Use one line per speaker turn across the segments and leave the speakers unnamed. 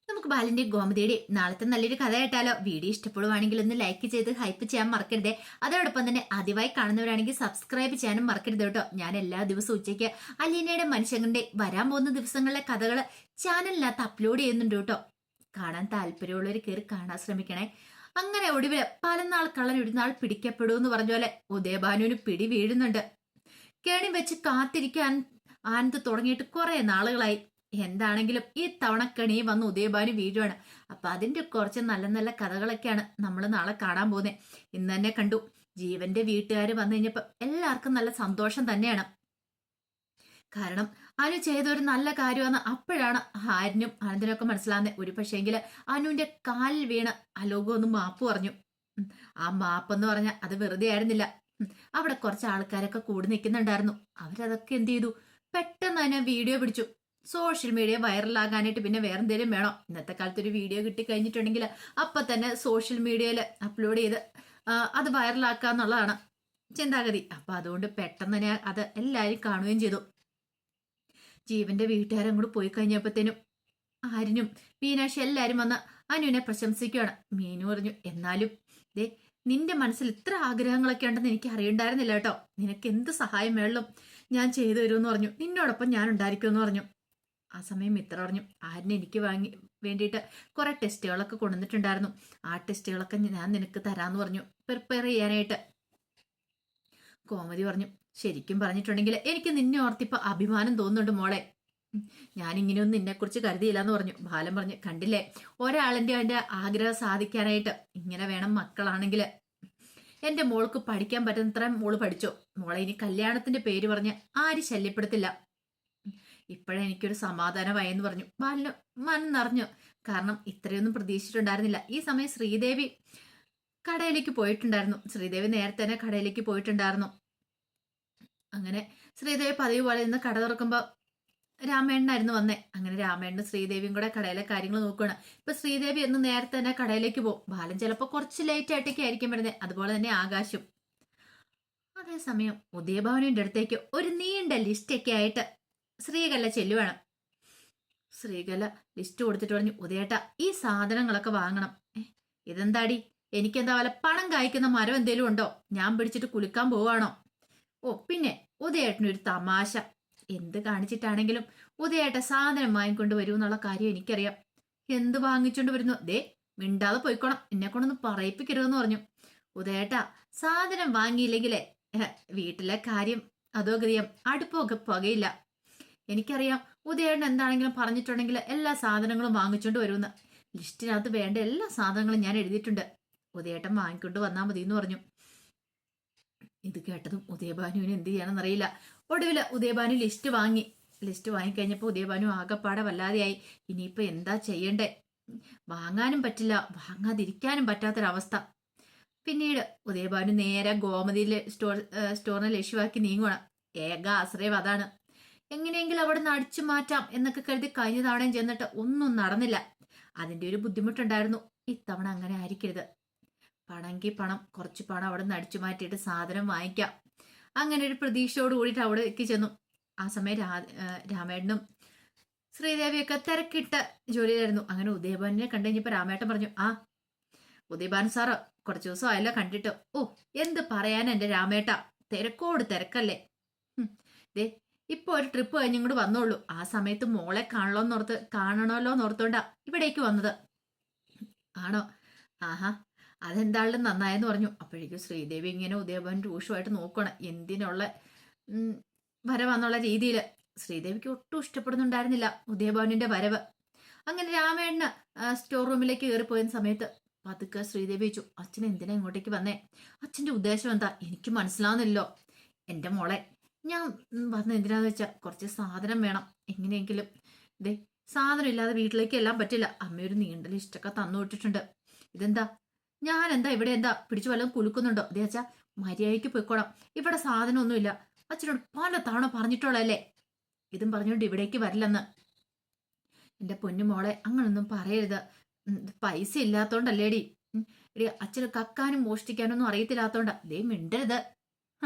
നമുക്ക് ബാലിന്റെ ഗോമതിയുടെ നാളത്തെ നല്ലൊരു കഥ കേട്ടാലോ? വീഡിയോ ഇഷ്ടപ്പെടുവാണെങ്കിൽ ഒന്ന് ലൈക്ക് ചെയ്ത് ഹൈപ്പ് ചെയ്യാൻ മറക്കരുതേ. അതോടൊപ്പം തന്നെ ആദ്യമായി കാണുന്നവരാണെങ്കിൽ സബ്സ്ക്രൈബ് ചെയ്യാനും മറക്കരുത് കേട്ടോ. ഞാൻ എല്ലാ ദിവസവും ഉച്ചയ്ക്ക് അലീനയുടെ മനുഷ്യങ്ങളുടെ വരാൻ പോകുന്ന ദിവസങ്ങളിലെ കഥകൾ ചാനലിനകത്ത് അപ്ലോഡ് ചെയ്യുന്നുണ്ട് കേട്ടോ. കാണാൻ താല്പര്യമുള്ളവർ കയറി കാണാൻ ശ്രമിക്കണേ. അങ്ങനെ ഒടുവില് പല നാൾ കള്ളൻ ഒരു നാൾ പിടിക്കപ്പെടൂ എന്ന് പറഞ്ഞ പോലെ ഉദയഭാനുവിന് പിടി വീഴുന്നുണ്ട്. കേണി വെച്ച് കാത്തിരിക്കാൻ ആനന്ദ് തുടങ്ങിയിട്ട് കുറെ നാളുകളായി. എന്താണെങ്കിലും ഈ തവണ കെണി വന്ന് ഉദയഭാനു വീഴുവാണ്. അപ്പൊ അതിന്റെ കുറച്ച് നല്ല നല്ല കഥകളൊക്കെയാണ് നമ്മൾ നാളെ കാണാൻ പോകുന്നത്. ഇന്ന് തന്നെ കണ്ടു, ജീവന്റെ വീട്ടുകാർ വന്നു കഴിഞ്ഞപ്പോ എല്ലാവർക്കും നല്ല സന്തോഷം തന്നെയാണ്. കാരണം അനു ചെയ്ത ഒരു നല്ല കാര്യമാണ്. അപ്പോഴാണ് ആര്യനും ആനന്ദിനൊക്കെ മനസ്സിലാകുന്നത്. ഒരു പക്ഷേങ്കില് അനുവിന്റെ കാലിൽ വീണ് അലോകം ഒന്ന് മാപ്പ് പറഞ്ഞു. ആ മാപ്പെന്ന് പറഞ്ഞാൽ അത് വെറുതെ ആയിരുന്നില്ല. അവിടെ കുറച്ച് ആൾക്കാരൊക്കെ കൂടി നിൽക്കുന്നുണ്ടായിരുന്നു. അവരതൊക്കെ എന്ത് ചെയ്തു, പെട്ടെന്ന് തന്നെ വീഡിയോ പിടിച്ചു. സോഷ്യൽ മീഡിയ വൈറലാകാനായിട്ട് പിന്നെ വേറെ എന്തെങ്കിലും വേണം. ഇന്നത്തെ കാലത്ത് ഒരു വീഡിയോ കിട്ടി കഴിഞ്ഞിട്ടുണ്ടെങ്കിൽ അപ്പൊ തന്നെ സോഷ്യൽ മീഡിയയിൽ അപ്ലോഡ് ചെയ്ത് അത് വൈറലാക്കുക എന്നുള്ളതാണ് ചിന്താഗതി. അപ്പൊ അതുകൊണ്ട് പെട്ടെന്ന് തന്നെ അത് എല്ലാവരും കാണുകയും ചെയ്തു. ജീവന്റെ വീട്ടുകാരും കൂടെ പോയി കഴിഞ്ഞപ്പോഴത്തേനും ആര്യനും മീനാക്ഷി എല്ലാരും വന്ന് അനുവിനെ പ്രശംസിക്കുകയാണ്. മീനു പറഞ്ഞു, എന്നാലും ദേ നിന്റെ മനസ്സിൽ ഇത്ര ആഗ്രഹങ്ങളൊക്കെ ഉണ്ടെന്ന് എനിക്ക് അറിയണ്ടായിരുന്നില്ല കേട്ടോ. നിനക്ക് എന്ത് സഹായം വേണം ഞാൻ ചെയ്തു തരുമെന്ന് പറഞ്ഞു. നിന്നോടൊപ്പം ഞാൻ ഉണ്ടായിരിക്കുമെന്ന് പറഞ്ഞു. ആ സമയം മിത്ര പറഞ്ഞു, ആര്യനെ എനിക്ക് വേണ്ടിയിട്ട് കുറെ ടെസ്റ്റുകളൊക്കെ കൊണ്ടുവന്നിട്ടുണ്ടായിരുന്നു. ആ ടെസ്റ്റുകളൊക്കെ ഞാൻ നിനക്ക് തരാന്ന് പറഞ്ഞു, പ്രിപ്പയർ ചെയ്യാനായിട്ട്. കോമതി പറഞ്ഞു, ശരിക്കും പറഞ്ഞിട്ടുണ്ടെങ്കിൽ എനിക്ക് നിന്നെ ഓർത്തിപ്പോ അഭിമാനം തോന്നുന്നുണ്ട് മോളെ. ഞാനിങ്ങനെയൊന്നും നിന്നെക്കുറിച്ച് കരുതിയില്ലെന്ന് പറഞ്ഞു. ബാലൻ പറഞ്ഞു, കണ്ടില്ലേ, ഒരാളിന്റെ അവന്റെ ആഗ്രഹം സാധിക്കാനായിട്ട് ഇങ്ങനെ വേണം മക്കളാണെങ്കിൽ. എന്റെ മോൾക്ക് പഠിക്കാൻ പറ്റുന്നത്ര മോള് പഠിച്ചോ. മോളെ ഇനി കല്യാണത്തിന്റെ പേര് പറഞ്ഞ് ആര് ശല്യപ്പെടുത്തില്ല. ഇപ്പോഴേ എനിക്കൊരു സമാധാനമായെന്ന് പറഞ്ഞു. ബാലന് മനം നിറഞ്ഞു. കാരണം ഇത്രയൊന്നും പ്രതീക്ഷിച്ചിട്ടുണ്ടായിരുന്നില്ല. ഈ സമയം ശ്രീദേവി കടയിലേക്ക് പോയിട്ടുണ്ടായിരുന്നു. ശ്രീദേവി നേരത്തെ തന്നെ കടയിലേക്ക് പോയിട്ടുണ്ടായിരുന്നു. അങ്ങനെ ശ്രീദേവി പതിവ് പോലെ ഇന്ന് കട തുറക്കുമ്പോ രാമേണ്ണനായിരുന്നു വന്നേ. അങ്ങനെ രാമേണ്ണനും ശ്രീദേവിയും കൂടെ കടയിലെ കാര്യങ്ങൾ നോക്കുകയാണ്. ഇപ്പൊ ശ്രീദേവി എന്ന് നേരത്തെ തന്നെ കടയിലേക്ക് പോകും. ബാലൻ ചിലപ്പോ കുറച്ച് ലേറ്റ് ആയിട്ടൊക്കെ ആയിരിക്കും വരുന്നത്. അതുപോലെ തന്നെ ആകാശം. അതേസമയം ഉദയഭാനുവിന്റെ അടുത്തേക്ക് ഒരു നീണ്ട ലിസ്റ്റൊക്കെ ആയിട്ട് ശ്രീകല ചെല്ലുവാണ്. ശ്രീകല ലിസ്റ്റ് കൊടുത്തിട്ട് പറഞ്ഞു, ഉദയേട്ട ഈ സാധനങ്ങളൊക്കെ വാങ്ങണം. ഇതെന്താടി, എനിക്കെന്താ വല്ല പണം കായ്ക്കുന്ന മരം എന്തേലും ഉണ്ടോ? ഞാൻ പിടിച്ചിട്ട് കുലുക്കാൻ പോവാണോ? ഓ പിന്നെ ഉദയേട്ടനൊരു തമാശ. എന്ത് കാണിച്ചിട്ടാണെങ്കിലും ഉദയേട്ട സാധനം വാങ്ങിക്കൊണ്ട് വരൂ എന്നുള്ള കാര്യം എനിക്കറിയാം. എന്ത് വാങ്ങിച്ചോണ്ട് വരുന്നു? ദേ മിണ്ടാതെ പോയിക്കോണം, എന്നെ കൊണ്ടൊന്ന് പറയിപ്പിക്കരുതെന്ന് പറഞ്ഞു. ഉദയേട്ട സാധനം വാങ്ങിയില്ലെങ്കിലേ വീട്ടിലെ കാര്യം അതോ ഗതിയം, അടുപ്പൊക്കെ പുകയില്ല. എനിക്കറിയാം ഉദയേട്ടൻ എന്താണെങ്കിലും പറഞ്ഞിട്ടുണ്ടെങ്കിൽ എല്ലാ സാധനങ്ങളും വാങ്ങിച്ചോണ്ട് വരുമെന്ന്. ലിസ്റ്റിനകത്ത് വേണ്ട എല്ലാ സാധനങ്ങളും ഞാൻ എഴുതിയിട്ടുണ്ട്. ഉദയേട്ടൻ വാങ്ങിക്കൊണ്ട് വന്നാൽ മതി എന്ന് പറഞ്ഞു. ഇത് കേട്ടതും ഉദയഭാനുവിന് എന്ത് ചെയ്യാനെന്നറിയില്ല. ഒടുവില് ഉദയഭാനു ലിസ്റ്റ് വാങ്ങിക്കഴിഞ്ഞപ്പോൾ ഉദയഭാനു ആകെപ്പാടെ വല്ലാതെയായി. ഇനിയിപ്പോ എന്താ ചെയ്യണ്ടേ? വാങ്ങാനും പറ്റില്ല, വാങ്ങാതിരിക്കാനും പറ്റാത്തൊരവസ്ഥ. പിന്നീട് ഉദയഭാനു നേരെ ഗോമതിയിലെ സ്റ്റോറിനെ ലക്ഷ്യമാക്കി നീങ്ങുകയാണ്. ഏക ആശ്രയം അതാണ്. എങ്ങനെയെങ്കിലും അവിടെ നിന്ന് അടിച്ചു മാറ്റാം എന്നൊക്കെ കരുതി കഴിഞ്ഞ തവണയും ചെന്നിട്ട് ഒന്നും നടന്നില്ല. അതിന്റെ ഒരു ബുദ്ധിമുട്ടുണ്ടായിരുന്നു. ഇത്തവണ അങ്ങനെ ആയിരിക്കരുത്. പണമെങ്കിൽ പണം, കുറച്ച് പണം അവിടെ നിന്ന് അടിച്ചു മാറ്റിയിട്ട് സാധനം വാങ്ങിക്കാം. അങ്ങനെ ഒരു പ്രതീക്ഷയോട് കൂടിയിട്ട് അവിടേക്ക് ചെന്നു. ആ സമയം രാമേട്ടനും ശ്രീദേവിയൊക്കെ തിരക്കിട്ട ജോലിയിലായിരുന്നു. അങ്ങനെ ഉദയഭാനുവിനെ കണ്ടു കഴിഞ്ഞപ്പോ രാമേട്ടൻ പറഞ്ഞു, ആ ഉദയഭാനു സാറ് കുറച്ചു ദിവസം ആയല്ലോ കണ്ടിട്ട്. ഓ എന്ത് പറയാൻ എന്റെ രാമേട്ട, തിരക്കോട് തിരക്കല്ലേ. ദേ ഇപ്പൊ ഒരു ട്രിപ്പ് കഴിഞ്ഞിങ്ങോട്ട് വന്നോളൂ. ആ സമയത്ത് മോളെ കാണണമല്ലോ എന്നോർത്തോണ്ടാ ഇവിടേക്ക് വന്നത്. ആണോ? ആഹാ, അതെന്താളും നന്നായെന്ന് പറഞ്ഞു. അപ്പോഴേക്കും ശ്രീദേവി ഇങ്ങനെ ഉദയഭാനു രൂക്ഷമായിട്ട് നോക്കണം. എന്തിനുള്ള വരവെന്നുള്ള രീതിയിൽ ശ്രീദേവിക്ക് ഒട്ടും ഇഷ്ടപ്പെടുന്നുണ്ടായിരുന്നില്ല ഉദയഭാനുവിന്റെ വരവ്. അങ്ങനെ രാമേണ്ണ സ്റ്റോർ റൂമിലേക്ക് കയറിപ്പോയ സമയത്ത് പതുക്കെ ശ്രീദേവി ചോദിച്ചു, അച്ഛൻ എന്തിനാ ഇങ്ങോട്ടേക്ക് വന്നേ? അച്ഛന്റെ ഉദ്ദേശം എന്താ? എനിക്ക് മനസ്സിലാവുന്നില്ലോ. എന്റെ മോളെ, ഞാൻ വന്ന എന്തിനാന്ന് വെച്ചാൽ കുറച്ച് സാധനം വേണം. എങ്ങനെയെങ്കിലും ദേ സാധനം ഇല്ലാതെ വീട്ടിലേക്ക് എല്ലാം പറ്റില്ല. അമ്മയൊരു നീണ്ട ലിസ്റ്റൊക്കെ തന്നു വിട്ടിട്ടുണ്ട്. ഇതെന്താ, ഞാൻ എന്താ ഇവിടെ എന്താ പിടിച്ചു വല്ലതും കുലുക്കുന്നുണ്ടോ? അതേ അച്ഛാ, മര്യാദയ്ക്ക് പോയിക്കോളാം. ഇവിടെ സാധനമൊന്നുമില്ല. അച്ഛനോട് പല തവണ പറഞ്ഞിട്ടുള്ളല്ലേ. ഇതും പറഞ്ഞുകൊണ്ട് ഇവിടേക്ക് വരില്ലെന്ന്. എന്റെ പൊന്നു മോളെ, അങ്ങനൊന്നും പറയരുത്. പൈസ ഇല്ലാത്തോണ്ടല്ലേടി. എടി അച്ഛന് കക്കാനും മോഷ്ടിക്കാനൊന്നും അറിയത്തില്ലാത്തോണ്ടാ. ദേ മിണ്ടരുത്.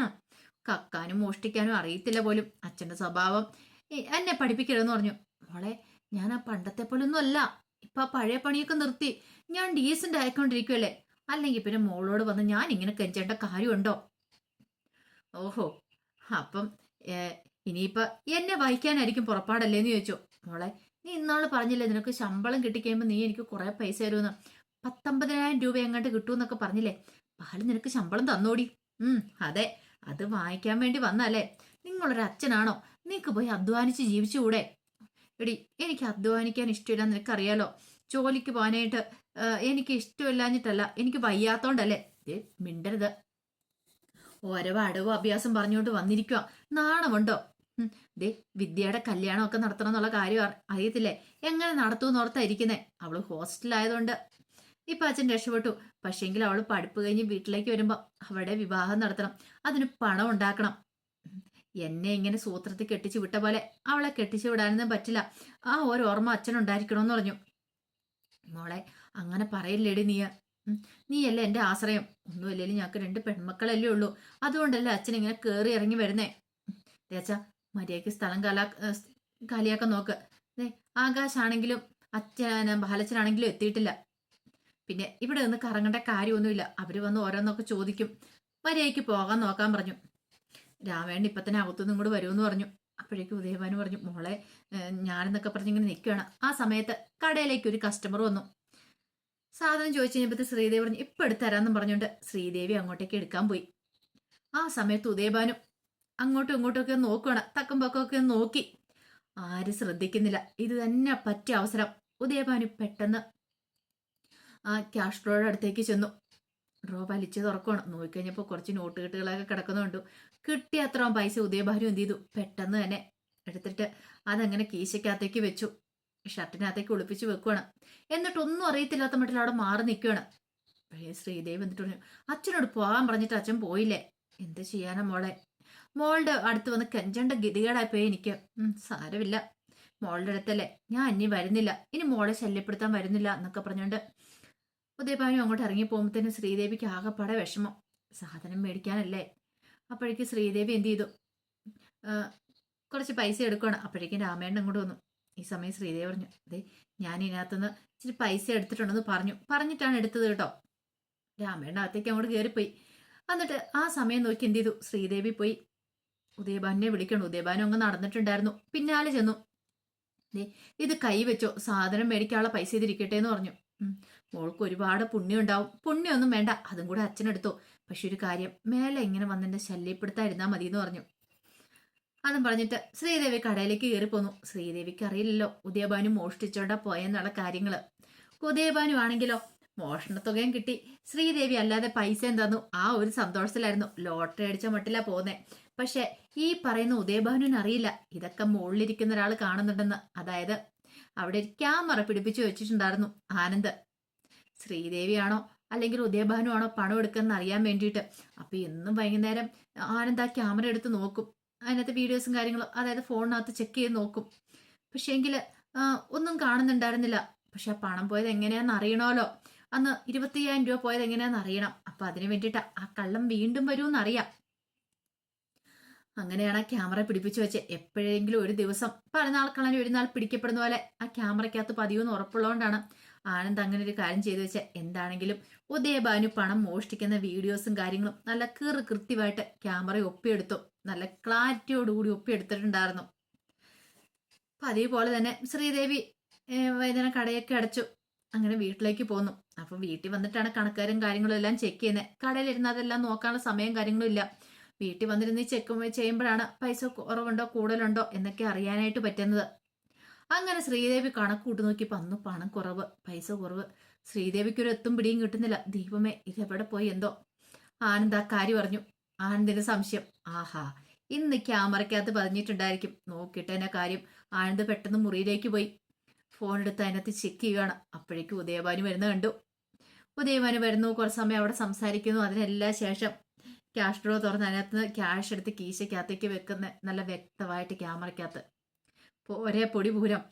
കക്കാനും മോഷ്ടിക്കാനും അറിയത്തില്ല പോലും. അച്ഛന്റെ സ്വഭാവം എന്നെ പഠിപ്പിക്കരുതെന്ന് പറഞ്ഞു. മോളെ, ഞാൻ ആ പണ്ടത്തെ പോലൊന്നും അല്ല. ഇപ്പൊ ആ പഴയ പണിയൊക്കെ നിർത്തി ഞാൻ ഡീസന്റ് ആയിക്കൊണ്ടിരിക്കുവല്ലേ. അല്ലെങ്കിൽ പിന്നെ മോളോട് വന്ന് ഞാൻ ഇങ്ങനെ കെഞ്ചേണ്ട കാര്യമുണ്ടോ? ഓഹോ, അപ്പം ഇനിയിപ്പൊ എന്നെ വഹിക്കാനായിരിക്കും പുറപ്പാടല്ലേന്ന് ചോദിച്ചു. മോളെ, നീ ഇന്നാള് പറഞ്ഞില്ലേ നിനക്ക് ശമ്പളം കിട്ടിക്കഴിയുമ്പോ നീ എനിക്ക് കുറെ പൈസ തരുമെന്ന്. 19,000 രൂപ എങ്ങാണ്ട് കിട്ടുമെന്നൊക്കെ പറഞ്ഞില്ലേ. പാല് നിനക്ക് ശമ്പളം തന്നോടി. അതെ, അത് വാങ്ങിക്കാൻ വേണ്ടി വന്നല്ലേ. നിങ്ങളൊരു അച്ഛനാണോ? നിനക്ക് പോയി അധ്വാനിച്ച് ജീവിച്ചുകൂടെ? എടി, എനിക്ക് അധ്വാനിക്കാൻ ഇഷ്ടമില്ല, നിനക്കറിയാലോ. ജോലിക്ക് പോകാനായിട്ട് എനിക്ക് ഇഷ്ടമില്ലാഞ്ഞിട്ടല്ല, എനിക്ക് വയ്യാത്തോണ്ടല്ലേ. മിണ്ടരുത്. ഓരോ അടവും അഭ്യാസം പറഞ്ഞുകൊണ്ട് വന്നിരിക്കുക. നാണമുണ്ടോ? ദേ, വിദ്യയുടെ കല്യാണമൊക്കെ നടത്തണം എന്നുള്ള കാര്യം അറിയത്തില്ലേ? എങ്ങനെ നടത്തുമെന്ന് ഓർത്തായിരിക്കുന്നേ. അവള് ഹോസ്റ്റലായതുകൊണ്ട് ഇപ്പൊ അച്ഛൻ രക്ഷപ്പെട്ടു. പക്ഷേങ്കിൽ അവള് പഠിപ്പ് കഴിഞ്ഞ് വീട്ടിലേക്ക് വരുമ്പോ അവളുടെ വിവാഹം നടത്തണം. അതിന് പണം ഉണ്ടാക്കണം. എന്നെ ഇങ്ങനെ സൂത്രത്തിൽ കെട്ടിച്ചു വിട്ട പോലെ അവളെ കെട്ടിച്ചു വിടാനൊന്നും പറ്റില്ല. ആ ഒരു ഓർമ്മ അച്ഛനുണ്ടായിരിക്കണമെന്ന് പറഞ്ഞു. മോളെ, അങ്ങനെ പറയില്ലേടി നീ. നീയല്ലേ എന്റെ ആശ്രയം. ഒന്നുമില്ലേലും ഞങ്ങൾക്ക് 2 പെൺമക്കളല്ലേ ഉള്ളൂ. അതുകൊണ്ടല്ലേ അച്ഛൻ ഇങ്ങനെ കേറി ഇറങ്ങി വരുന്നേ. അച്ഛാ, മര്യാദയ്ക്ക് സ്ഥലം കാലിയാക്കാൻ നോക്ക്. ആകാശാണെങ്കിലും ബാലച്ചനാണെങ്കിലും എത്തിയിട്ടില്ല. പിന്നെ ഇവിടെ നിന്ന് കറങ്ങേണ്ട കാര്യമൊന്നുമില്ല. അവര് വന്ന് ഓരോന്നൊക്കെ ചോദിക്കും. മര്യാദയ്ക്ക് പോകാൻ നോക്കാൻ പറഞ്ഞു. രാമേണ്ണ ഇപ്പൊ തന്നെ അകത്തുനിന്നും കൂടെ വരുമെന്ന് പറഞ്ഞു. അപ്പോഴേക്കും ഉദയഭാനു പറഞ്ഞു, മോളെ ഞാനെന്നൊക്കെ പറഞ്ഞിങ്ങനെ നിൽക്കുകയാണ്. ആ സമയത്ത് കടയിലേക്ക് ഒരു കസ്റ്റമർ വന്നു. സാധനം ചോദിച്ചു കഴിഞ്ഞപ്പോ ശ്രീദേവി പറഞ്ഞു ഇപ്പൊ എടുത്തരാന്നും പറഞ്ഞുകൊണ്ട് ശ്രീദേവി അങ്ങോട്ടേക്ക് എടുക്കാൻ പോയി. ആ സമയത്ത് ഉദയഭാനു അങ്ങോട്ടും ഇങ്ങോട്ടും നോക്കുകയാണ്. തക്കം പക്കമൊക്കെ നോക്കി. ആരും ശ്രദ്ധിക്കുന്നില്ല. ഇത് തന്നെ പറ്റിയ അവസരം. ഉദയഭാനു പെട്ടെന്ന് ആ ക്യാഷ് ഡ്രോയുടെ അടുത്തേക്ക് ചെന്നു. ഡ്രോ വലിച്ചു തുറക്കുകയാണ്. നോക്കിക്കഴിഞ്ഞപ്പോൾ കുറച്ച് നോട്ട് കെട്ടുകളൊക്കെ കിടക്കുന്നുണ്ട്. കിട്ടിയ അത്രയും പൈസ ഉദയഭാനു എന്ത് ചെയ്തു, പെട്ടെന്ന് തന്നെ എടുത്തിട്ട് അതങ്ങനെ കീശയ്ക്കകത്തേക്ക് വെച്ചു. ഷർട്ടിനകത്തേക്ക് ഒളിപ്പിച്ച് വെക്കുവാണ്. എന്നിട്ടൊന്നും അറിയത്തില്ലാത്ത മട്ടിൽ അവിടെ മാറി നിൽക്കുകയാണ്. പഴയ ശ്രീദേവി എന്നിട്ട് പറഞ്ഞു, അച്ഛനോട് പോകാൻ പറഞ്ഞിട്ട് അച്ഛൻ പോയില്ലേ. എന്ത് ചെയ്യാനാ മോളെ. മോളുടെ അടുത്ത് വന്ന് കെഞ്ചേണ്ട ഗതികേടായിപ്പോയി എനിക്ക്. സാരമില്ല, മോളുടെ അടുത്തല്ലേ, ഞാൻ ഇനി വരുന്നില്ല, ഇനി മോളെ ശല്യപ്പെടുത്താൻ വരുന്നില്ല എന്നൊക്കെ പറഞ്ഞുകൊണ്ട് ഉദയഭാനു അങ്ങോട്ട് ഇറങ്ങി പോകുമ്പോഴത്തേനും ശ്രീദേവിക്ക് ആകെപ്പാടെ വിഷമം. സാധനം മേടിക്കാനല്ലേ. അപ്പോഴേക്കും ശ്രീദേവി എന്ത് ചെയ്തു, കുറച്ച് പൈസ എടുക്കുകയാണ്. അപ്പോഴേക്കും രാമേണ്ണൻ അങ്ങോട്ട് വന്നു. ഈ സമയം ശ്രീദേവി പറഞ്ഞു, അതെ ഞാൻ ഇതിനകത്തുനിന്ന് ഇച്ചിരി പൈസ എടുത്തിട്ടുണ്ടെന്ന് പറഞ്ഞിട്ടാണ് എടുത്തത് കേട്ടോ. രാമേണ്ണ അകത്തേക്ക് അങ്ങോട്ട് കയറിപ്പോയി. എന്നിട്ട് ആ സമയം നോക്കി എന്ത് ചെയ്തു, ശ്രീദേവി പോയി ഉദയഭാനുനെ വിളിക്കണം. ഉദയഭാനു അങ്ങ് നടന്നിട്ടുണ്ടായിരുന്നു. പിന്നാലെ ചെന്നു. ഇത് കൈ വെച്ചോ, സാധനം മേടിക്കാനുള്ള പൈസ ഇതിരിക്കട്ടെ എന്ന് പറഞ്ഞു. മോൾക്ക് ഒരുപാട് പുണ്യം ഉണ്ടാവും. പുണ്യമൊന്നും വേണ്ട, അതും കൂടെ അച്ഛനെടുത്തോ. പക്ഷെ ഒരു കാര്യം, മേലെ ഇങ്ങനെ വന്നെന്നെ ശല്യപ്പെടുത്താതിരുന്നാ മതി എന്ന് പറഞ്ഞു. അതും പറഞ്ഞിട്ട് ശ്രീദേവി കടയിലേക്ക് കയറി പോന്നു. ശ്രീദേവിക്ക് അറിയില്ലല്ലോ ഉദയഭാനു മോഷ്ടിച്ചോണ്ടാ പോയെന്നുള്ള കാര്യങ്ങള്. ഉദയഭാനു ആണെങ്കിലോ മോഷണത്തുകയും കിട്ടി, ശ്രീദേവി അല്ലാതെ പൈസയും തന്നു. ആ ഒരു സന്തോഷത്തിലായിരുന്നു. ലോട്ടറി അടിച്ച മട്ടിലാ പോന്നെ. പക്ഷെ ഈ പറയുന്ന ഉദയഭാനുവിന് അറിയില്ല ഇതൊക്കെ മുകളിലിരിക്കുന്ന ഒരാൾ കാണുന്നുണ്ടെന്ന്. അതായത് അവിടെ ഒരു ക്യാമറ പിടിപ്പിച്ചു വെച്ചിട്ടുണ്ടായിരുന്നു ആനന്ദ്. ശ്രീദേവിയാണോ അല്ലെങ്കിൽ ഉദയഭാനു ആണോ പണം എടുക്കുന്ന അറിയാൻ വേണ്ടിയിട്ട്. അപ്പൊ എന്നും വൈകുന്നേരം ആനന്ദ് ആ ക്യാമറ എടുത്ത് നോക്കും. അതിനകത്ത് വീഡിയോസും കാര്യങ്ങളും, അതായത് ഫോണിനകത്ത് ചെക്ക് ചെയ്ത് നോക്കും. പക്ഷെ എങ്കിൽ ഒന്നും കാണുന്നുണ്ടായിരുന്നില്ല. പക്ഷെ ആ പണം പോയത് എങ്ങനെയാന്ന് അറിയണമല്ലോ. അന്ന് 25,000 രൂപ പോയത് എങ്ങനെയാന്ന് അറിയണം. അപ്പൊ അതിന് വേണ്ടിയിട്ട് ആ കള്ളം വീണ്ടും വരുമെന്ന് അറിയാം. അങ്ങനെയാണ് ആ ക്യാമറ പിടിപ്പിച്ചു വെച്ച്. എപ്പോഴെങ്കിലും ഒരു ദിവസം പല നാൾ കളഞ്ഞ് ഒരു നാൾ പിടിക്കപ്പെടുന്ന പോലെ ആ ക്യാമറയ്ക്കകത്ത് പതിവെന്ന് ഉറപ്പുള്ളതുകൊണ്ടാണ് ആനന്ദ് അങ്ങനെ ഒരു കാര്യം ചെയ്തു വെച്ചാൽ. എന്താണെങ്കിലും ഉദയഭാനു പണം മോഷ്ടിക്കുന്ന വീഡിയോസും കാര്യങ്ങളും നല്ല കൃത്യമായിട്ട് ക്യാമറ ഒപ്പിയെടുത്തു. നല്ല ക്ലാരിറ്റിയോടുകൂടി ഒപ്പിയെടുത്തിട്ടുണ്ടായിരുന്നു. പതിവ് പോലെ തന്നെ ശ്രീദേവി വൈകുന്നേരം കടയൊക്കെ അടച്ചു. അങ്ങനെ വീട്ടിലേക്ക് പോന്നു. അപ്പൊ വീട്ടിൽ വന്നിട്ടാണ് കണക്കാരും കാര്യങ്ങളും എല്ലാം ചെക്ക് ചെയ്യുന്നത്. കടയിലിരുന്ന് അതെല്ലാം നോക്കാനുള്ള സമയം കാര്യങ്ങളും ഇല്ല. വീട്ടിൽ വന്നിരുന്ന് ചെക്ക് ചെയ്യുമ്പോഴാണ് പൈസ കുറവുണ്ടോ കൂടുതലുണ്ടോ എന്നൊക്കെ അറിയാനായിട്ട് പറ്റുന്നത്. അങ്ങനെ ശ്രീദേവി കണക്ക് കൂട്ടി നോക്കിയപ്പോൾ അന്ന് പണം കുറവ്, പൈസ കുറവ്. ശ്രീദേവിക്ക് ഒരു എത്തും പിടിയും കിട്ടുന്നില്ല. ദൈവമേ, ഇതെവിടെ പോയി എന്തോ. ആനന്ദ് ആ കാര്യം പറഞ്ഞു. ആനന്ദിന് സംശയം, ആഹാ ഇന്ന് ക്യാമറയ്ക്കകത്ത് പതിഞ്ഞിട്ടുണ്ടായിരിക്കും, നോക്കിയിട്ട് തന്നെ കാര്യം. ആനന്ദ് പെട്ടെന്ന് മുറിയിലേക്ക് പോയി ഫോൺ എടുത്ത് അതിനകത്ത് ചെക്ക് ചെയ്യുകയാണ്. അപ്പോഴേക്കും ഉദയഭാനു വരുന്ന കണ്ടു. ഉദയഭാനു വരുന്നു, കുറച്ച് സമയം അവിടെ സംസാരിക്കുന്നു. അതിനെല്ലാം ശേഷം ക്യാഷ് ഡ്രോ തുറന്ന് അതിനകത്ത് ക്യാഷ് എടുത്ത് കീശയ്ക്കകത്തേക്ക് വെക്കുന്ന നല്ല വ്യക്തമായിട്ട് ക്യാമറയ്ക്കകത്ത് ഒരേ പൊടി പൂരം.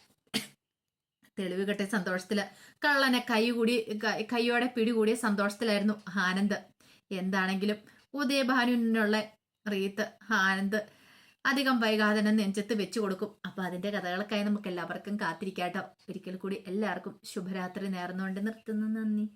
തെളിവ് കെട്ടിയ സന്തോഷത്തില് കള്ളനെ കൈയോടെ പിടികൂടിയ സന്തോഷത്തിലായിരുന്നു ആനന്ദ്. എന്താണെങ്കിലും ഉദയഭാനുവിനുള്ള റീത്ത് ആനന്ദ് അധികം വൈകാതെ തന്നെ നെഞ്ചത്ത് വെച്ചു കൊടുക്കും. അപ്പൊ അതിന്റെ കഥകൾക്കായി നമുക്ക് എല്ലാവർക്കും കാത്തിരിക്കാട്ടോ. ഒരിക്കൽ കൂടി എല്ലാവർക്കും ശുഭരാത്രി നേർന്നുകൊണ്ട് നിർത്തുന്നു. നന്ദി.